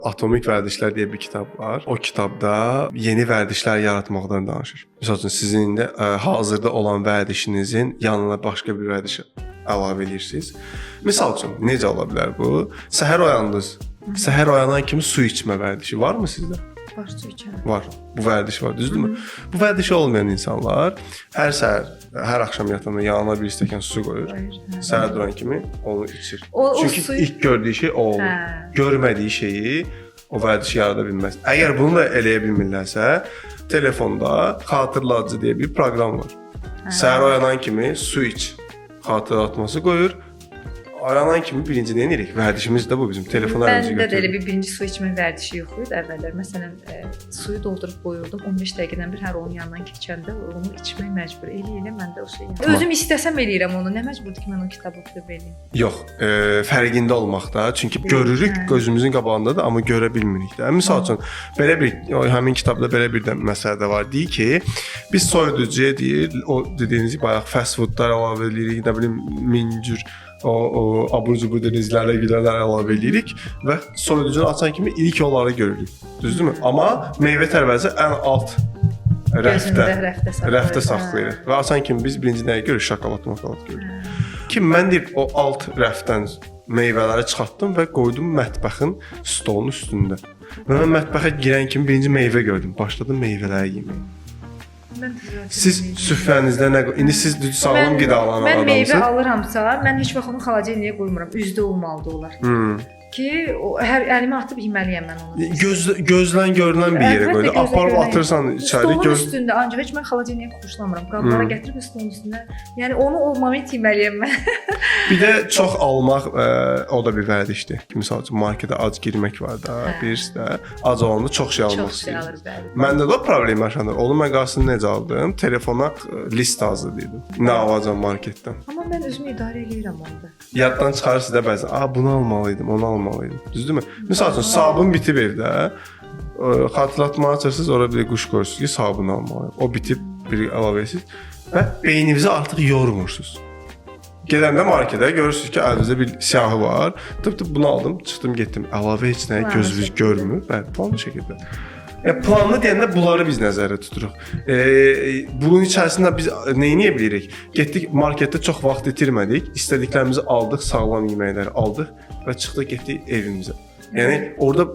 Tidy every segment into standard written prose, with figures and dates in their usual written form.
Atomik Vərdişlər deyə bir kitab var. O kitabda yeni vərdişlər yaratmaqdan danışır. Məsəl üçün sizin indi hazırda olan vərdişinizin yanına başqa bir vərdiş əlavə edirsiniz. Misal üçün necə ola bilər bu? Səhər oyandınız. Səhər oyanan kimi su içmə vərdişi varmı sizdə? Var, su içərəm. Var. Bu vərdiş var, düzdürmü? Bu vərdişi olmayan insanlar hər səhər, hər axşam yatanda yanına bir stəkan su qoyur. Səhər duran kimi onu içir. Çünki suyu... ilk gördüyü şey o olur. Görmədiyi şeyi o vərdişi yarada bilməz. Əgər bunu da eləyə bilmirlərsə, telefonda xatırladıcı deyə bir proqram var. Səhər oyanan kimi su iç xatırlatması qoyur. Aranan kimi birinci nə edirik? Vərdişimiz də bu bizim telefonlarımızı götürürük. Məndə də elə bir birinci su içmə vərdişi yox idi əvvəllər. Məsələn, suyu doldurub qoyurdum. 15 dəqiqədən bir hər onun yanından keçəndə onu içmək məcbur. Elə məndə o şey. Özüm istəsəm eləyirəm onu. Nə məcburdur ki, mən o kitabı oxuyub eləyim? Yox, fərqində olmaqda. Çünki görürük, gözümüzün qabağındadır, amma görə bilmirik də. Məsəl üçün belə bir həmin kitabda belə bir də məsələ də var. Deyir ki, biz soyuducuya deyir, o dediyiniz bayaq fast foodlar əlavə edirik, nə bilim mincür o abur-cubur denizlərlə gülərlər əlavə edirik və soyuducunu açan kimi ilk onları görürük. Düzdürmü? Amma meyvə tərəvəzi ən alt rəfdə saxlayırıq. Və açan kimi biz birinci nəyi görürük? Şokolad görürük. Ki mən deyib o alt rəfdən meyvələri çıxartdım və qoydum mətbəxin stolunun üstündə. Və mən mətbəxə girən kimi birinci meyvə gördüm. Başladım meyvələri yeməyə. Siz süfrənizdə nə indi siz sağlam qidalarla adamsınız. Mən meyvə alıramsa, mən heç vaxt onu xaladelniyə qoymuram. Üzdə olmalıdır onlar. Ki hər əlimə atıb yeməliyəm mən onu. Gözlən görünən bir yerə qoydu. Aparıb atırsan içəri. Stolun üstündə, ancaq heç mən xaladelniyə xoşlamıram. Qablara gətirib stolun üstündə. Yəni onu o moment yeməliyəm mən. Bir də çox almaq o da bir vərdişdir. Məsəl üçün marketə ac girmək var da, birisi də ac olanda çox şey almaq istəyir. Məndə də o problem yaşanır. Onun məqasını necə aldım? Telefona list hazırlayırdım. Nə alacağam marketdən. Amma mən özümü idarə edirəm onda. Yaddan çıxarırsınız da bəzən, bunu almalıydım, onu almalıydım. Düzdürmü? Məsəl üçün sabun bitib evdə. Xatırlatma açırsınız, orada bir quş qoyursunuz ki, sabun almalıyım. O bitib bir əlavə edirsiniz və beyninizi artıq yormursunuz. Gedəndə marketə görürsünüz ki, əlinizdə bir siyahı var. Tıp bunu aldım, çıxdım, getdim. Əlavə heç nəyə gözünüz görmür. Bəli, planlı şəkildə. Planlı deyəndə bunları biz nəzərdə tuturuq. Bunun içərisində biz nə edə bilirik? Getdik marketdə çox vaxt itirmədik, istədiklərimizi aldıq, sağlam yeməkləri aldıq və çıxdıq getdik evimizə. Yəni orada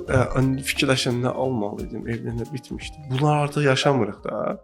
fikirləşəndə almalıydım, evdə nə bitmişdi. Bunlar artıq yaşamırıq da.